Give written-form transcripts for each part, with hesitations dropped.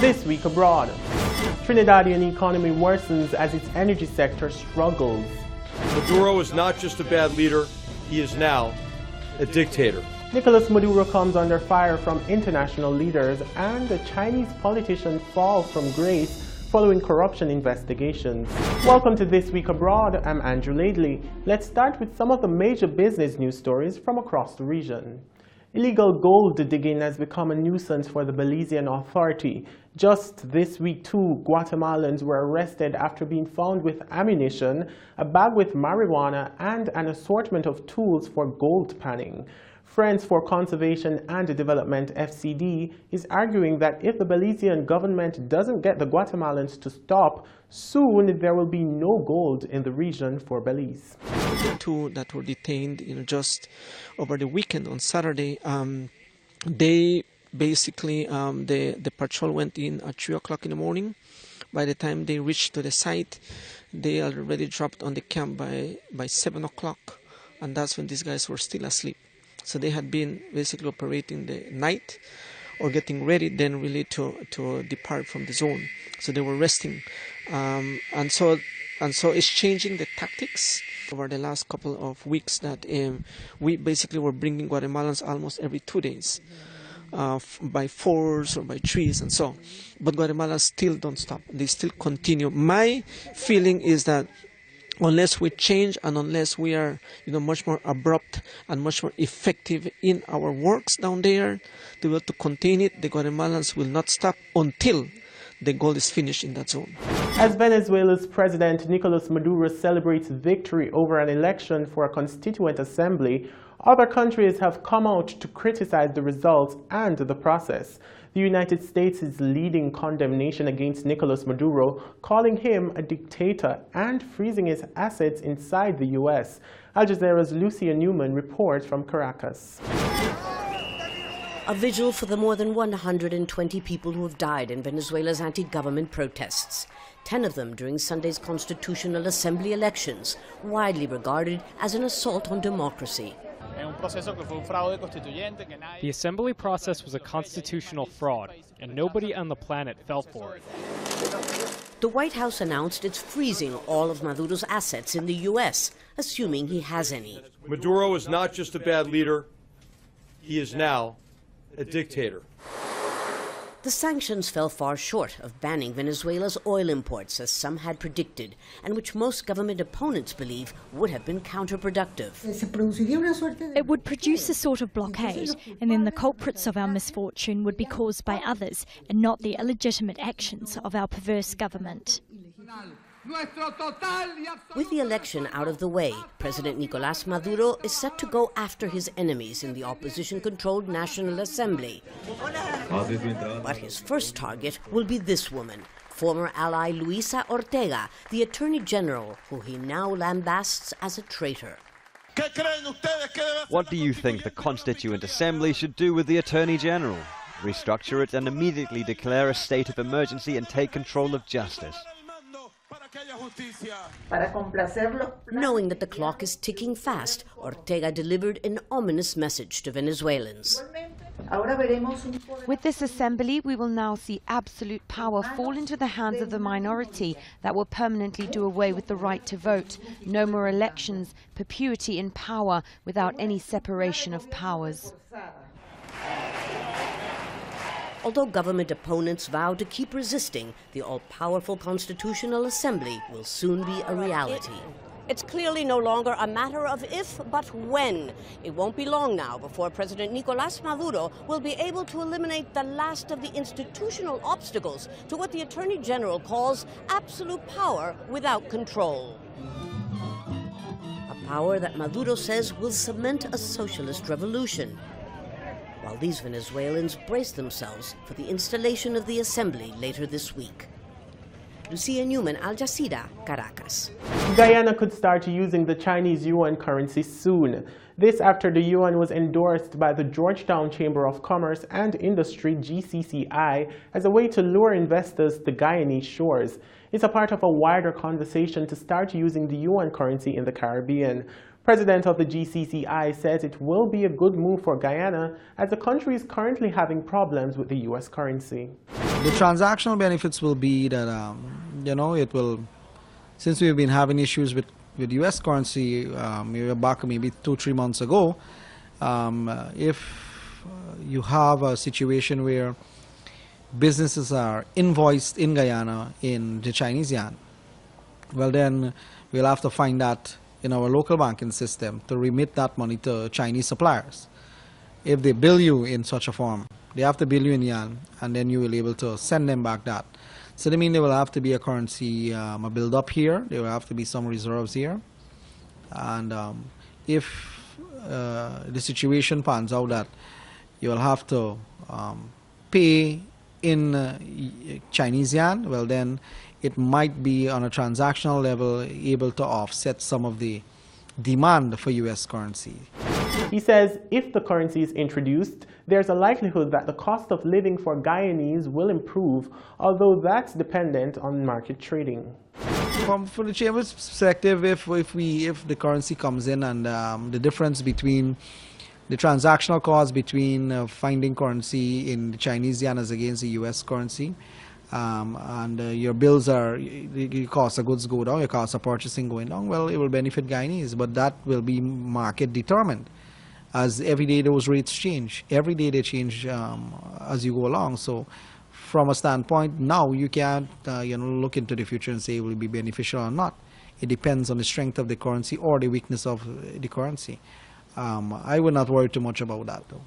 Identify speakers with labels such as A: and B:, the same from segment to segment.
A: This week abroad, Trinidadian economy worsens as its energy sector struggles.
B: Maduro is not just a bad leader, he is now a dictator.
A: Nicolas Maduro comes under fire from international leaders, and a Chinese politician falls from grace following corruption investigations. Welcome to This Week Abroad. I'm Andrew Laidley. Let's start with some of the major business news stories from across the region. Illegal gold digging has become a nuisance for the Belizean Authority. Just this week, 2 Guatemalans were arrested after being found with ammunition, a bag with marijuana, and an assortment of tools for gold panning. Friends for Conservation and Development (FCD) is arguing that if the Belizean government doesn't get the Guatemalans to stop, soon there will be no gold in the region for Belize.
C: The 2 that were detained, just over the weekend on Saturday, they basically the patrol went in at 3 o'clock in the morning. By the time they reached to the site, they already dropped on the camp by 7 o'clock, and that's when these guys were still asleep. So they had been basically operating the night or getting ready then really to depart from the zone. So they were resting. And so it's changing the tactics over the last couple of weeks that we basically were bringing Guatemalans almost every 2 days by 4s or by 3s and so. But Guatemalans still don't stop. They still continue. My feeling is that unless we change and unless we are much more abrupt and much more effective in our works down there, they will to contain it. The Guatemalans will not stop until the gold is finished in that zone.
A: As Venezuela's President Nicolas Maduro celebrates victory over an election for a constituent assembly, other countries have come out to criticize the results and the process. The United States is leading condemnation against Nicolas Maduro, calling him a dictator and freezing his assets inside the U.S. Al Jazeera's Lucia Newman reports from Caracas.
D: A vigil for the more than 120 people who have died in Venezuela's anti-government protests. 10 of them during Sunday's Constitutional Assembly elections, widely regarded as an assault on democracy.
E: The assembly process was a constitutional fraud, and nobody on the planet fell for it.
D: The White House announced it's freezing all of Maduro's assets in the U.S., assuming he has any.
B: Maduro is not just a bad leader, he is now a dictator.
D: The sanctions fell far short of banning Venezuela's oil imports, as some had predicted, and which most government opponents believe would have been counterproductive.
F: It would produce a sort of blockade, and then the culprits of our misfortune would be caused by others, and not the illegitimate actions of our perverse government.
D: With the election out of the way, President Nicolás Maduro is set to go after his enemies in the opposition-controlled National Assembly. But his first target will be this woman, former ally Luisa Ortega, the Attorney General, who he now lambasts as a traitor.
G: What do you think the Constituent Assembly should do with the Attorney General? Restructure it and immediately declare a state of emergency and take control of justice.
D: Knowing that the clock is ticking fast, Ortega delivered an ominous message to Venezuelans.
H: With this assembly, we will now see absolute power fall into the hands of the minority that will permanently do away with the right to vote. No more elections, perpetuity in power without any separation of powers.
D: Although government opponents vow to keep resisting, the all-powerful Constitutional Assembly will soon be a reality. It's clearly no longer a matter of if, but when. It won't be long now before President Nicolás Maduro will be able to eliminate the last of the institutional obstacles to what the Attorney General calls absolute power without control. A power that Maduro says will cement a socialist revolution, while these Venezuelans brace themselves for the installation of the assembly later this week. Lucia Newman, Al Jazeera, Caracas.
A: Guyana could start using the Chinese yuan currency soon. This after the yuan was endorsed by the Georgetown Chamber of Commerce and Industry (GCCI) as a way to lure investors to Guyanese shores. It's a part of a wider conversation to start using the yuan currency in the Caribbean. President of the GCCI says it will be a good move for Guyana as the country is currently having problems with the U.S. currency.
I: The transactional benefits will be that, it will, since we've been having issues with U.S. currency, we were back maybe 2-3 months ago, if you have a situation where businesses are invoiced in Guyana in the Chinese yuan, well then we'll have to find that in our local banking system to remit that money to Chinese suppliers. If they bill you in such a form, they have to bill you in yuan, and then you will be able to send them back that. So that means there will have to be a currency, a build-up here. There will have to be some reserves here. And if the situation pans out that you will have to pay in Chinese yuan, well then it might be on a transactional level able to offset some of the demand for U.S. currency.
A: He says if the currency is introduced, there's a likelihood that the cost of living for Guyanese will improve, although that's dependent on market trading.
I: From the Chamber's perspective, if the currency comes in and the difference between the transactional cost between finding currency in the Chinese yuan as against the U.S. currency, and your bills the cost of goods go down, your cost of purchasing going down, well, it will benefit Guyanese, but that will be market determined. As every day those rates change, every day they change as you go along. So from a standpoint, now you can't look into the future and say it will be beneficial or not. It depends on the strength of the currency or the weakness of the currency. I would not worry too much about that, though.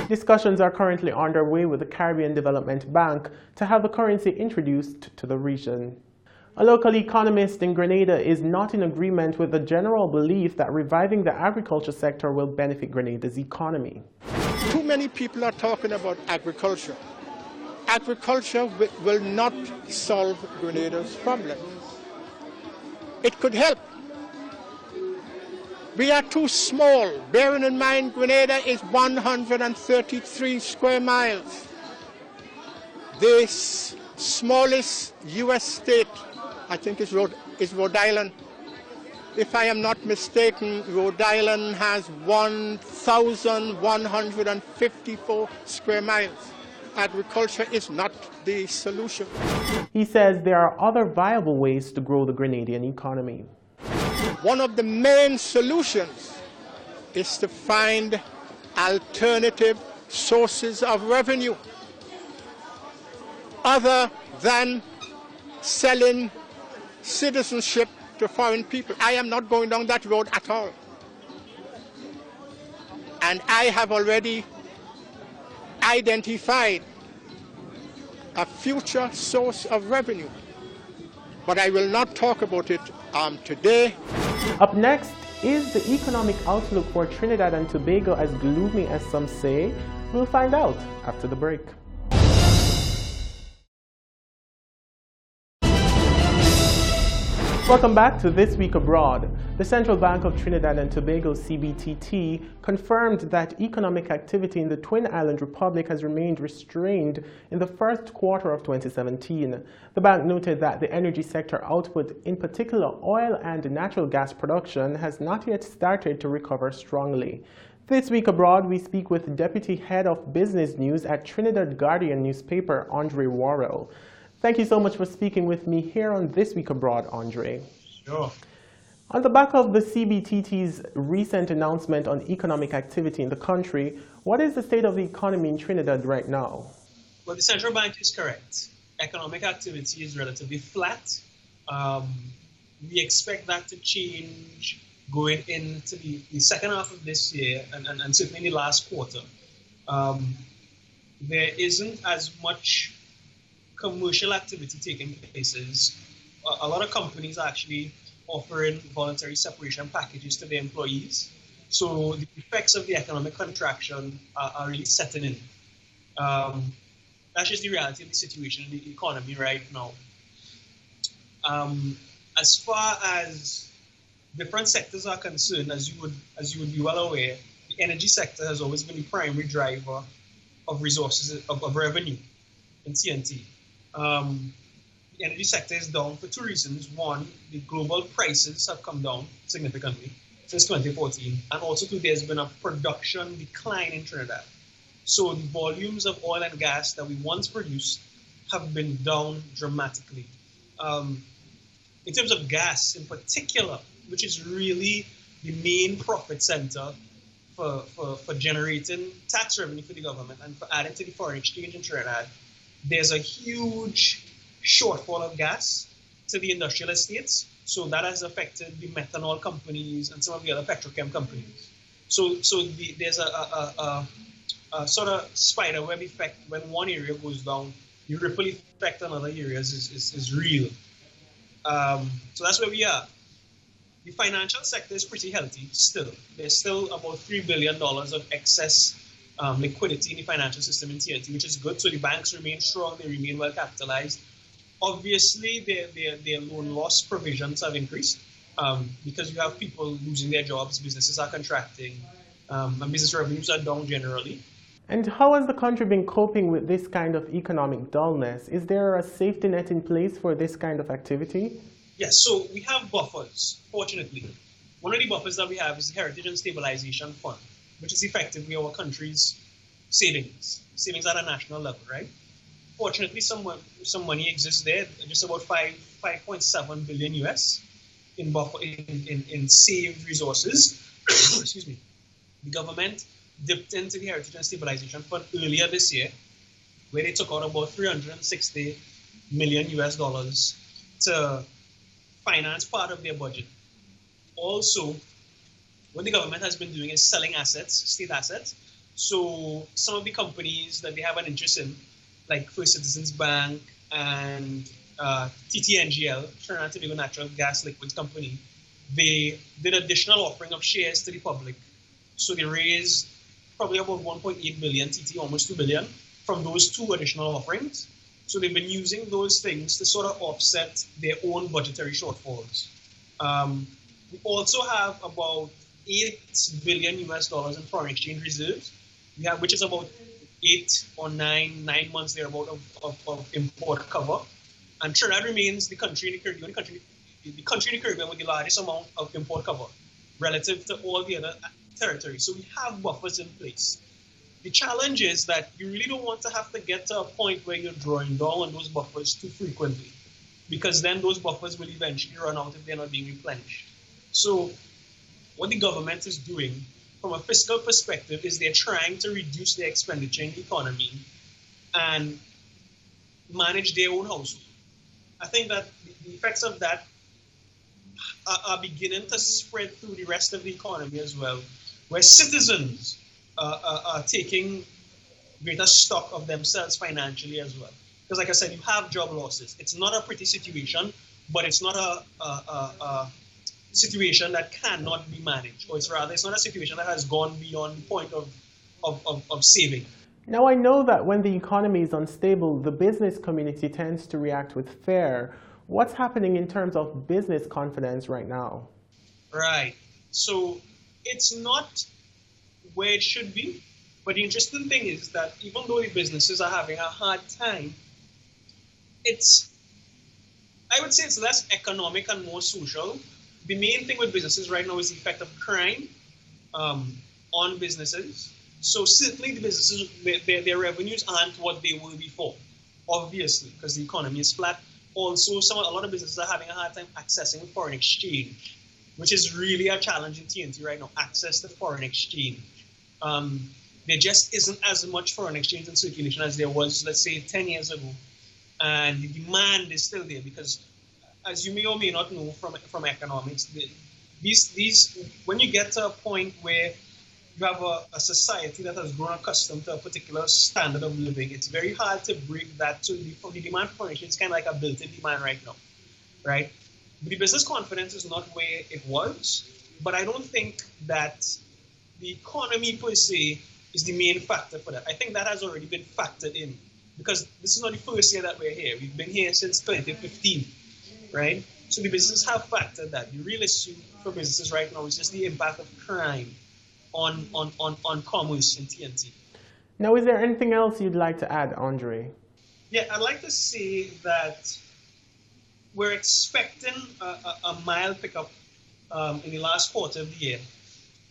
A: Discussions are currently underway with the Caribbean Development Bank to have the currency introduced to the region. A local economist in Grenada is not in agreement with the general belief that reviving the agriculture sector will benefit Grenada's economy.
J: Too many people are talking about agriculture. Agriculture will not solve Grenada's problem. It could help. We are too small, bearing in mind Grenada is 133 square miles. The smallest U.S. state, I think, is Rhode Island. If I am not mistaken, Rhode Island has 1,154 square miles. Agriculture is not the solution.
A: He says there are other viable ways to grow the Grenadian economy.
J: One of the main solutions is to find alternative sources of revenue other than selling citizenship to foreign people. I am not going down that road at all. And I have already identified a future source of revenue. But I will not talk about it today.
A: Up next, is the economic outlook for Trinidad and Tobago as gloomy as some say? We'll find out after the break. Welcome back to This Week Abroad. The Central Bank of Trinidad and Tobago, CBTT, confirmed that economic activity in the Twin Island Republic has remained restrained in the first quarter of 2017. The bank noted that the energy sector output, in particular oil and natural gas production, has not yet started to recover strongly. This Week Abroad, we speak with Deputy Head of Business News at Trinidad Guardian newspaper, Andre Worrell. Thank you so much for speaking with me here on This Week Abroad, Andre.
K: Sure.
A: On the back of the CBTT's recent announcement on economic activity in the country, what is the state of the economy in Trinidad right now?
K: Well, the central bank is correct. Economic activity is relatively flat. We expect that to change going into the second half of this year and certainly in the last quarter. There isn't as much commercial activity taking place. A lot of companies are actually offering voluntary separation packages to their employees. So the effects of the economic contraction are really setting in. That's just the reality of the situation in the economy right now. As far as different sectors are concerned, as you would be well aware, the energy sector has always been the primary driver of resources of revenue in TNT. The energy sector is down for two reasons. One, the global prices have come down significantly. since 2014, and also there's been a production decline in Trinidad. So the volumes of oil and gas that we once produced have been down dramatically. In terms of gas in particular, which is really the main profit center for generating tax revenue for the government and for adding to the foreign exchange in Trinidad, there's a huge shortfall of gas to the industrial estates. So that has affected the methanol companies and some of the other petrochem companies. So there's a sort of spiderweb effect. When one area goes down, the ripple effect on other areas is real. So that's where we are. The financial sector is pretty healthy still. There's still about $3 billion of excess liquidity in the financial system in TNT, which is good. So the banks remain strong, they remain well capitalized. Obviously, their loan loss provisions have increased because you have people losing their jobs, businesses are contracting, and business revenues are down generally.
A: And how has the country been coping with this kind of economic dullness? Is there a safety net in place for this kind of activity?
K: Yes, so we have buffers, fortunately. One of the buffers that we have is the Heritage and Stabilization Fund, which is effectively our country's savings at a national level, right? Fortunately, some money exists there, just about 5.7 billion US in buffer in saved resources. Excuse me. The government dipped into the Heritage and Stabilization Fund earlier this year, where they took out about $360 million US to finance part of their budget. Also, what the government has been doing is selling assets, state assets. So some of the companies that they have an interest in, like First Citizens Bank and TTNGL, Trinidad and Tobago Natural Gas Liquids Company, they did additional offering of shares to the public. So they raised probably about 1.8 billion TT, almost 2 billion, from those two additional offerings. So they've been using those things to sort of offset their own budgetary shortfalls. We also have about $8 billion US in foreign exchange reserves, which is about 8 or 9 months thereabout of import cover. And Trinidad remains the country in the Caribbean, with the largest amount of import cover relative to all the other territories. So we have buffers in place. The challenge is that you really don't want to have to get to a point where you're drawing down on those buffers too frequently, because then those buffers will eventually run out if they're not being replenished. So what the government is doing from a fiscal perspective is they're trying to reduce their expenditure in the economy and manage their own household. I think that the effects of that are beginning to spread through the rest of the economy as well, where citizens are taking greater stock of themselves financially as well. Because like I said, you have job losses. It's not a pretty situation, but it's not a situation that cannot be managed. Or it's not a situation that has gone beyond the point of saving.
A: Now, I know that when the economy is unstable, the business community tends to react with fear. What's happening in terms of business confidence right now?
K: Right. So it's not where it should be. But the interesting thing is that even though the businesses are having a hard time, I would say it's less economic and more social. The main thing with businesses right now is the effect of crime on businesses. So certainly the businesses, their revenues aren't what they were before, obviously, because the economy is flat. Also, a lot of businesses are having a hard time accessing foreign exchange, which is really a challenge in TNT right now, access to foreign exchange. There just isn't as much foreign exchange in circulation as there was, let's say, 10 years ago. And the demand is still there because, as you may or may not know from economics, when you get to a point where you have a society that has grown accustomed to a particular standard of living, it's very hard to break that. So the demand for foreign exchange is kind of like a built-in demand right now, right? The business confidence is not where it was, but I don't think that the economy per se is the main factor for that. I think that has already been factored in because this is not the first year that we're here. We've been here since 2015, right? So the businesses have factored that. The real issue for businesses right now is just the impact of crime on commerce in TNT.
A: Now, is there anything else you'd like to add, Andre?
K: Yeah, I'd like to say that we're expecting a mild pickup in the last quarter of the year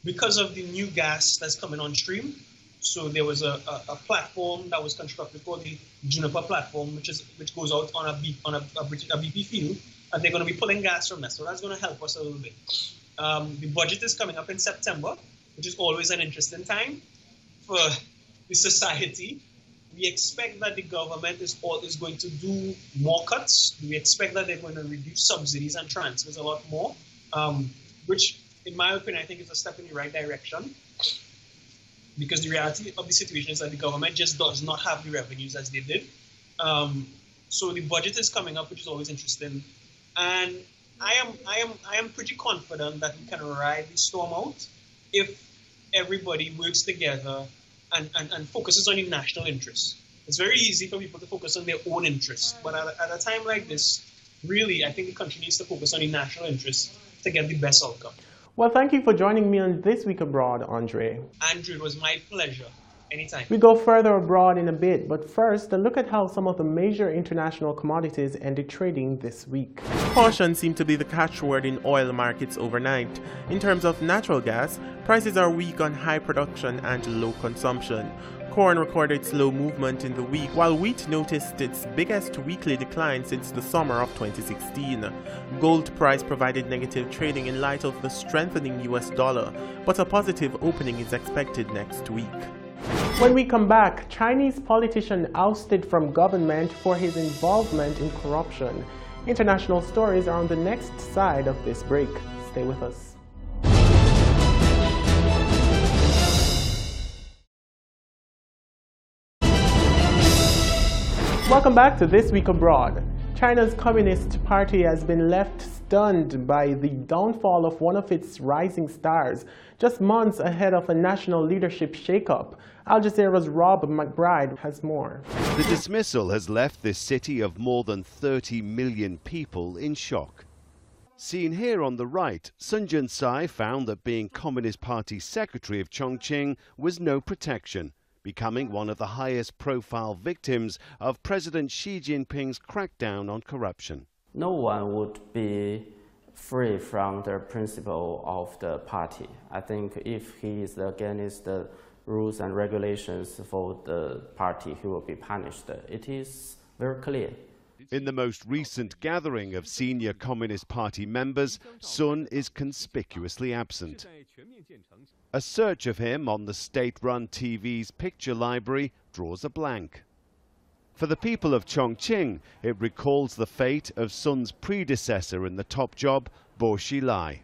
K: because of the new gas that's coming on stream. So there was a platform that was constructed called the Juniper platform, which goes out on a BP field, and they're going to be pulling gas from that. So that's going to help us a little bit. The budget is coming up in September, which is always an interesting time for the society. We expect that the government is going to do more cuts. We expect that they're going to reduce subsidies and transfers a lot more, which, in my opinion, I think is a step in the right direction. Because the reality of the situation is that the government just does not have the revenues as they did. So the budget is coming up, which is always interesting. And I am pretty confident that we can ride the storm out if everybody works together and focuses on the national interest. It's very easy for people to focus on their own interests, but at a time like this, really, I think the country needs to focus on the national interest to get the best outcome.
A: Well, thank you for joining me on This Week Abroad, Andre.
K: Andrew, it was my pleasure. Anytime.
A: We go further abroad in a bit, but first, a look at how some of the major international commodities ended trading this week. Caution seemed to be the catchword in oil markets overnight. In terms of natural gas, prices are weak on high production and low consumption. Corn recorded slow movement in the week, while wheat noticed its biggest weekly decline since the summer of 2016. Gold price provided negative trading in light of the strengthening US dollar, but a positive opening is expected next week. When we come back, Chinese politician ousted from government for his involvement in corruption. International stories are on the next side of this break. Stay with us. Welcome back to This Week Abroad. China's Communist Party has been left stunned by the downfall of one of its rising stars, just months ahead of a national leadership shakeup. Al Jazeera's Rob McBride has more.
L: The dismissal has left this city of more than 30 million people in shock. Seen here on the right, Sun Jun-sai found that being Communist Party Secretary of Chongqing was no protection, becoming one of the highest profile victims of President Xi Jinping's crackdown on corruption.
M: No one would be free from the principle of the party. I think if he is against the rules and regulations for the party, he will be punished. It is very clear.
L: In the most recent gathering of senior Communist Party members, Sun is conspicuously absent. A search of him on the state-run TV's picture library draws a blank. For the people of Chongqing, it recalls the fate of Sun's predecessor in the top job, Bo Xilai.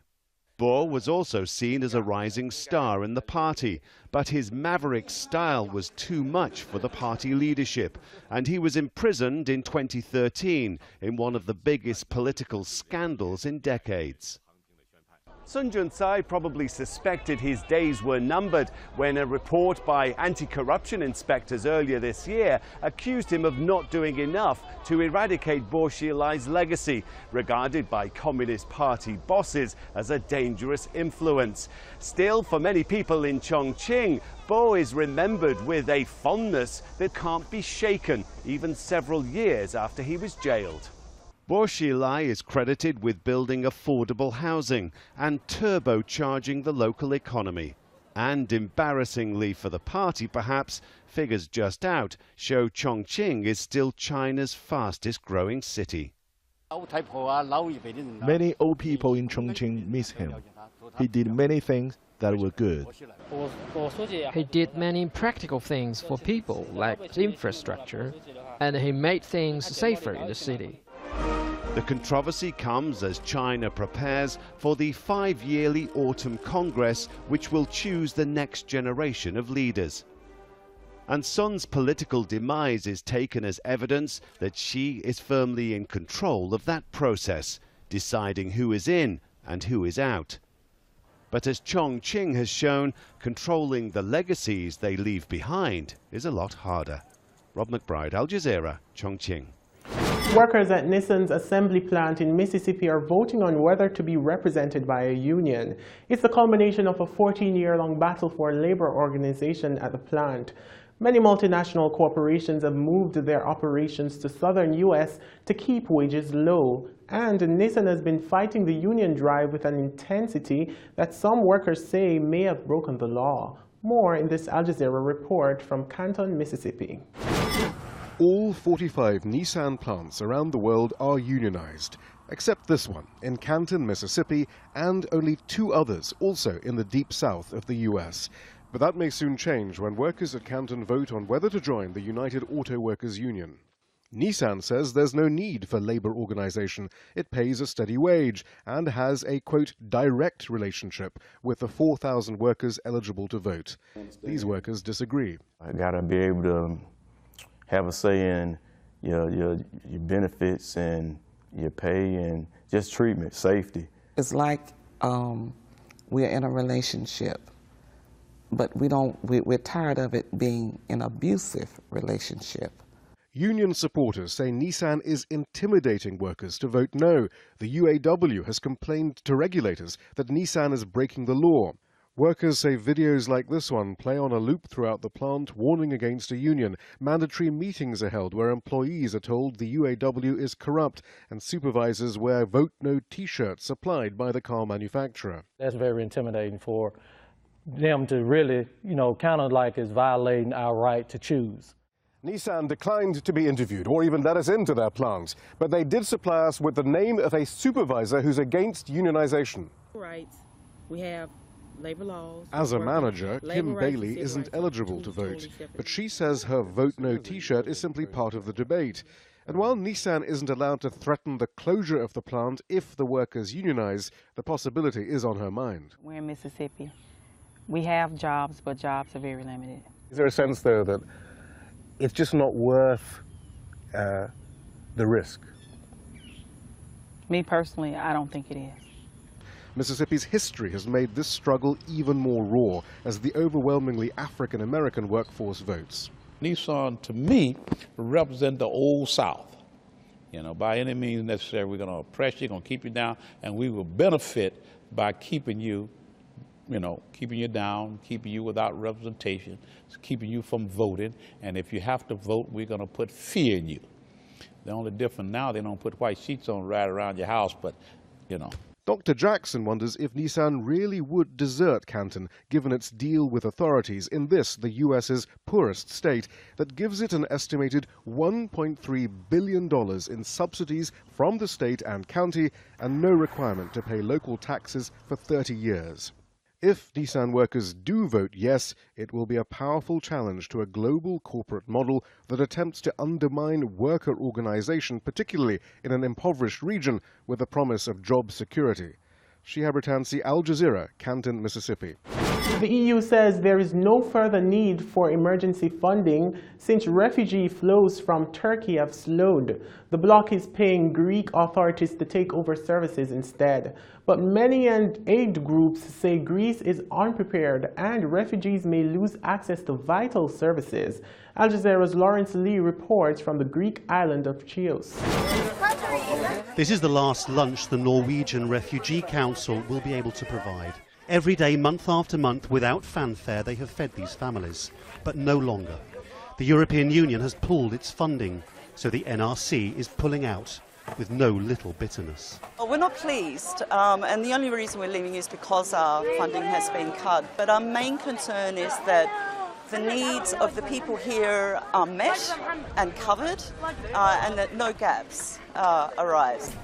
L: Bo was also seen as a rising star in the party, but his maverick style was too much for the party leadership, and he was imprisoned in 2013 in one of the biggest political scandals in decades. Sun Jun-sai probably suspected his days were numbered when a report by anti-corruption inspectors earlier this year accused him of not doing enough to eradicate Bo Xilai's legacy, regarded by Communist Party bosses as a dangerous influence. Still, for many people in Chongqing, Bo is remembered with a fondness that can't be shaken, even several years after he was jailed. Bo Xilai is credited with building affordable housing and turbocharging the local economy. And embarrassingly for the party perhaps, figures just out show Chongqing is still China's fastest growing city.
N: Many old people in Chongqing miss him. He did many things that were good.
O: He did many practical things for people, like infrastructure, and he made things safer in the city.
L: The controversy comes as China prepares for the 5-yearly Autumn Congress, which will choose the next generation of leaders. And Sun's political demise is taken as evidence that Xi is firmly in control of that process, deciding who is in and who is out. But as Chongqing has shown, controlling the legacies they leave behind is a lot harder. Rob McBride, Al Jazeera, Chongqing.
A: Workers at Nissan's assembly plant in Mississippi are voting on whether to be represented by a union. It's the culmination of a 14-year-long battle for labor organization at the plant. Many multinational corporations have moved their operations to southern U.S. to keep wages low, and Nissan has been fighting the union drive with an intensity that some workers say may have broken the law. More in this Al Jazeera report from Canton, Mississippi.
P: All 45 Nissan plants around the world are unionized, except this one in Canton, Mississippi, and only 2 others also in the deep south of the U.S. But that may soon change when workers at Canton vote on whether to join the United Auto Workers Union. Nissan says there's no need for labor organization. It pays a steady wage and has a, quote, direct relationship with the 4,000 workers eligible to vote. These workers disagree.
Q: I gotta be able to have a say in your benefits and your pay and just treatment, safety.
R: It's like we're in a relationship, but we're tired of it being an abusive relationship.
P: Union supporters say Nissan is intimidating workers to vote no. The UAW has complained to regulators that Nissan is breaking the law. Workers say videos like this one play on a loop throughout the plant, warning against a union. Mandatory meetings are held where employees are told the UAW is corrupt, and supervisors wear Vote No t-shirts supplied by the car manufacturer.
S: That's very intimidating for them to really, kind of like is violating our right to choose.
P: Nissan declined to be interviewed or even let us into their plant, but they did supply us with the name of a supervisor who's against unionization.
T: Rights. We have labor laws.
P: As a manager, Kim Bailey isn't eligible to vote, but she says her Vote No t-shirt is simply part of the debate. And while Nissan isn't allowed to threaten the closure of the plant if the workers unionize, the possibility is on her mind.
T: We're in Mississippi. We have jobs, but jobs are very limited.
P: Is there a sense, though, that it's just not worth the risk?
T: Me personally, I don't think it is.
P: Mississippi's history has made this struggle even more raw as the overwhelmingly African-American workforce votes.
U: Nissan, to me, represents the old South. By any means necessary, we're going to oppress you, going to keep you down, and we will benefit by keeping you keeping you down, keeping you without representation, keeping you from voting. And if you have to vote, we're going to put fear in you. The only difference now, they don't put white sheets on right around your house, but,
P: Dr. Jackson wonders if Nissan really would desert Canton, given its deal with authorities in this, the U.S.'s poorest state, that gives it an estimated $1.3 billion in subsidies from the state and county and no requirement to pay local taxes for 30 years. If Nissan workers do vote yes, it will be a powerful challenge to a global corporate model that attempts to undermine worker organization, particularly in an impoverished region, with the promise of job security. Shihab Ratansi, Al Jazeera, Canton, Mississippi.
A: The EU says there is no further need for emergency funding since refugee flows from Turkey have slowed. The bloc is paying Greek authorities to take over services instead. But many aid groups say Greece is unprepared and refugees may lose access to vital services. Al Jazeera's Lawrence Lee reports from the Greek island of Chios.
V: This is the last lunch the Norwegian Refugee Council will be able to provide. Every day, month after month, without fanfare, they have fed these families, but no longer. The European Union has pulled its funding, so the NRC is pulling out with no little bitterness.
W: Well, we're not pleased, and the only reason we're leaving is because our funding has been cut. But our main concern is that the needs of the people here are met and covered, and that no gaps arise.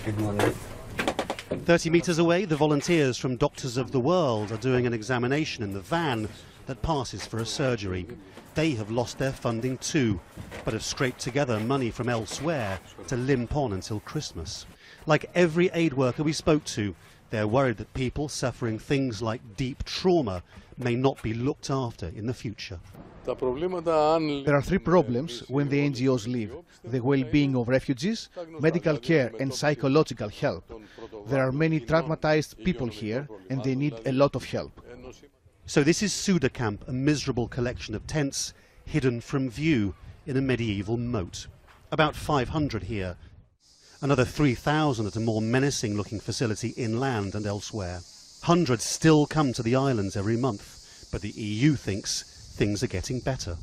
V: Good morning. 30 metres away, the volunteers from Doctors of the World are doing an examination in the van that passes for a surgery. They have lost their funding too, but have scraped together money from elsewhere to limp on until Christmas. Like every aid worker we spoke to, they're worried that people suffering things like deep trauma may not be looked after in the future.
X: There are 3 problems when the NGOs leave: the well-being of refugees, medical care and psychological help. There are many traumatized people here and they need a lot of help.
V: So this is Suda Camp, a miserable collection of tents hidden from view in a medieval moat. About 500 here. Another 3,000 at a more menacing-looking facility inland and elsewhere. Hundreds still come to the islands every month, but the EU thinks things are getting better.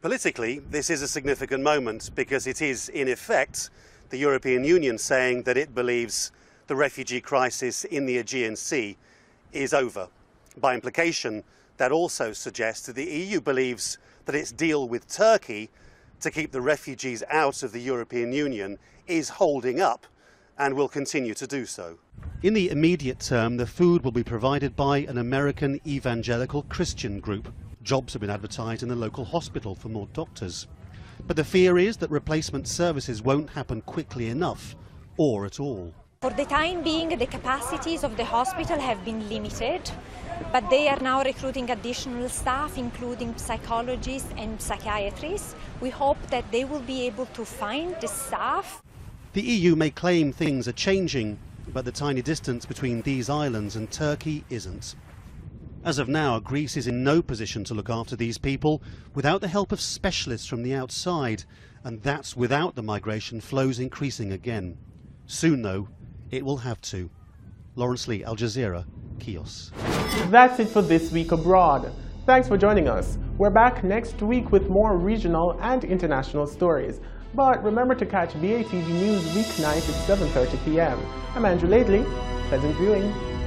B: Politically, this is a significant moment because it is, in effect, the European Union saying that it believes the refugee crisis in the Aegean Sea is over. By implication, that also suggests that the EU believes that its deal with Turkey to keep the refugees out of the European Union is holding up and will continue to do so.
V: In the immediate term, the food will be provided by an American evangelical Christian group. Jobs have been advertised in the local hospital for more doctors. But the fear is that replacement services won't happen quickly enough, or at all.
C: For the time being, the capacities of the hospital have been limited, but they are now recruiting additional staff, including psychologists and psychiatrists. We hope that they will be able to find the staff.
V: The EU may claim things are changing, but the tiny distance between these islands and Turkey isn't. As of now, Greece is in no position to look after these people without the help of specialists from the outside, and that's without the migration flows increasing again. Soon, though, it will have to. Lawrence Lee, Al Jazeera, Chios.
A: That's it for This Week Abroad. Thanks for joining us. We're back next week with more regional and international stories. But remember to catch BATV News weeknight at 7:30 p.m. I'm Andrew Laidley. Pleasant viewing.